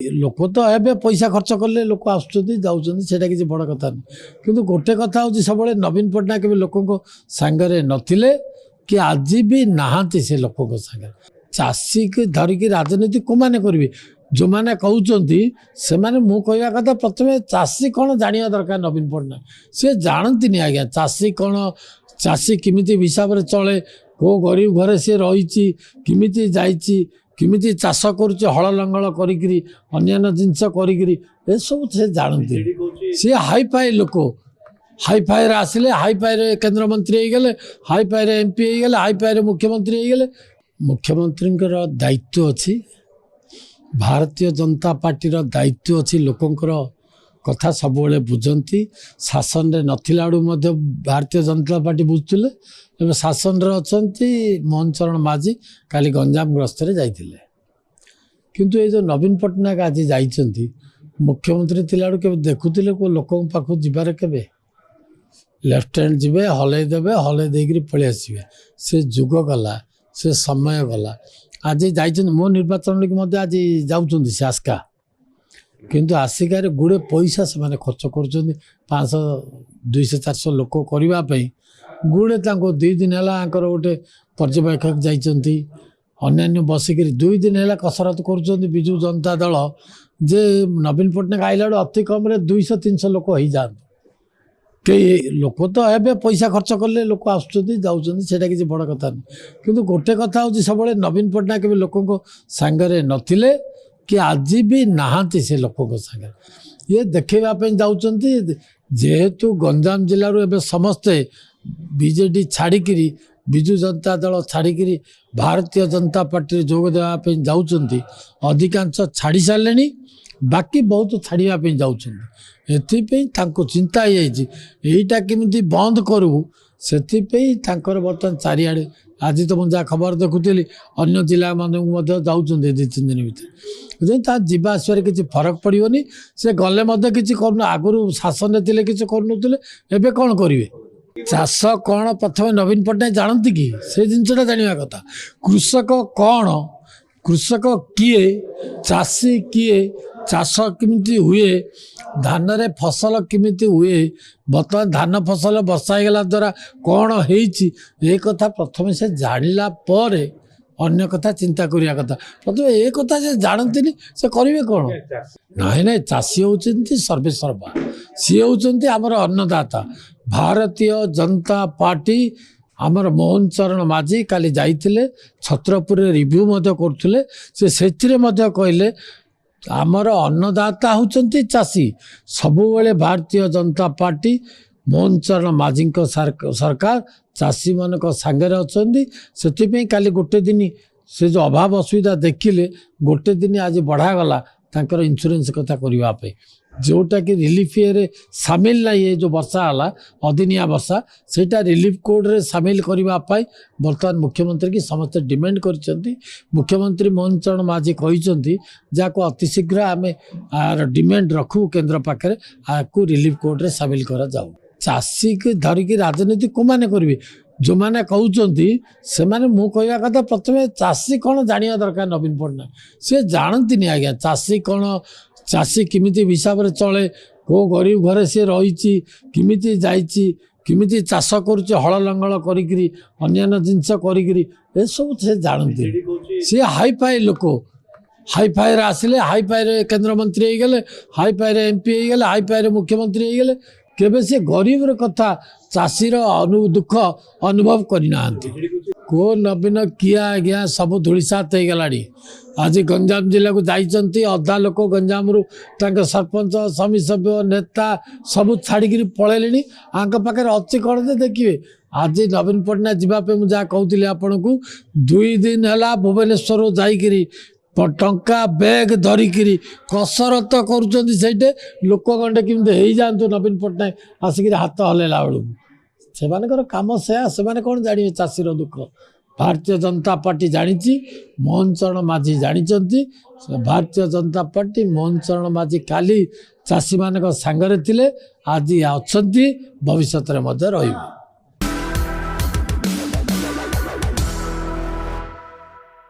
लोक तो ए पैसा खर्च कले लोक आसुँच किसी बड़ कथा नहीं किंतु गोटे कथा हूँ सब नवीन पट्टनायक भी लोक सांगरे नथिले कि आज भी नहांती से लोक सांगे चाषी की धरिकी राजनीति को माने करेंगे जो मैंने कहते से मु कहवा कथा प्रथम चाषी कौन जाना दरकार नवीन पट्टनायक सी जानती नहीं आज्ञा चाषी कौन चाषी किमिति हिसाब से चले को गरीब घरे सी रही किमिति जाइए किमिति चाष करुचे हल लंगल करी अन्य जिनस करी सब से जानती सी हाईफाई लोक हाईफाई आसिले हाईफाई केंद्र मंत्री हो गले हाईफाई एमपी हो गले हाईफाई मुख्यमंत्री हो गले मुख्यमंत्री दायित्व अच्छी भारतीय जनता पार्टी दायित्व अच्छी लोकंकर कथा सब बुझती शासन रे नथिला भारतीय जनता पार्टी बुझुले एवं शासन रे अछंती मोहन चरण माझी काली गंजाम ग्रस्त जाइए किंतु ये जो नवीन पट्टनायक आज जाइए मुख्यमंत्री थिला के देखुले को लोक पाख जीवार के लेफ्ट हैंड जीवे हल देकर पलि आसवे से जुग गला से समय गला आज जाइए मो निर्वाचन आज जाऊँ से आस्का किंतु आसिकार गुड़े पैसा से खर्च कर 500 200 400 लोक करने गुड़े दुई दिन है गोटे पर्यवेक्षक जाइए अन्य बसिक 2 दिन है कसरत कर विजु जनता दल जे नवीन पट्टनायक आइला अति कम 200-300 लोक हो जाते कई लोक तो ए पैसा खर्च कले लोक आसुँच किसी बड़ कथा नहीं किंतु गोटे कथा हूँ सब नवीन पट्टनायक भी लोक सांगरे नथिले कि आज भी नहांती से लोक सांगे ये देखेवाई जाऊँच जेहेतु गंजाम जिलूर एवं समस्ते बीजेडी छाड़िकी विजु जनता दल छाड़िकी भारतीय जनता पार्टी जोग देवाई जाऊँच अधिकांश छाड़ी सारे बाकी बहुत छाड़ापी जाऊँ चिंता यहीटा केमी बंद करूँ से बर्तमान चारिआडे आज तो मुझे खबर देखुली अन्य जिला मानक जाऊँ 2-3 दिन भर जावा आसवे किसी फरक पड़ोनी से गले कि आगुरी शासन थे कि करें कौन करेंगे चाष कौन प्रथम नवीन पट्टनायक जानती कि से जिनसा जाना कथा कृषक कौन कृषक किए चाषी किए चाष किमिति हुए धान रे फसल किमिति हुए बर्तमान धान फसल वर्षा होगा द्वारा कौन हो कथा प्रथम से जानिला पर अन्य कथा चिंता करिया कथा प्रथम ए कथा से जानती से करेंगे कौन नहीं नहीं चाषी होती सर्वेसर्वा सी होती आमर अन्नदाता भारतीय जनता पार्टी आमर मोहन चरण माझी काली जाइए छत्रपुर रिव्यू करते से कहले आमर अन्नदाता होती चाषी सबुबले भारतीय जनता पार्टी मोहन चरण माझी सरकार चाषी मान सांगे अच्छा से काली गोटे दिन से जो अभाव असुविधा देखिले गोटे दिन आज बढ़ागला तांकर इंश्योरेंस कथा करने जोटा कि रिलीफ ये सामिल ना ये जो वर्षा है अदिनिया वर्षा सेटा रिलीफ कोड रे सामिल करने बर्तमान मुख्यमंत्री की समस्त डिमांड कर मुख्यमंत्री मोहन चरण माझी कहते जहाँ अतिशीघ्र आम डिमांड रखू केन्द्र पाखे आपको रिलीफ कोड रे सामिल करा जाऊ चाषी की धरिकी राजनीति को माने करेंगे जो मैंने कहते से मु कहवा कथा प्रथम चाषी कौन जाना दरकार नवीन पट्टनायक सी जानती नहीं आज्ञा चाषी कौन चाषी किमिति हिसाब से चले को गरीब घरे सी रही किमिति जाइए किमिति चाष करुचे हल लंगल करी अन्य जिनस करी सब से जानती सी हाईफाई लोक हाईफाई आसिले हाईफाई केंद्र मंत्री हो गले हाईफाई एमपी हो गले हाईफाई मुख्यमंत्री हो गले केबे से गरीब कथा चाषीर दुख अनुभव करना को नवीन किया आज्ञा सब धूलिसात हो गला आज गंजाम जिला को जाइए अधा लोक गंजाम सरपंच समिति सभ्य नेता सब छाड़ी पलैले पाखे अच्छी कौन दे देखिए आज नवीन पट्टनायक जावाई मुझे कहती आपन को 2 दिन है भुवनेश्वर जाइए टंका बैग धरिकी कसरत कर लोक गंडे केमी जातु नवीन पट्टनायक आसिक हाथ हलैला बेलू से कम से कौन जाने चाषीर दुख भारतीय जनता पार्टी जानी मोहन चरण माझी जानते भारतीय जनता पार्टी मोहन चरण माझी काली चाषी मान सांगरे थिले आज अच्छा भविष्य में रही।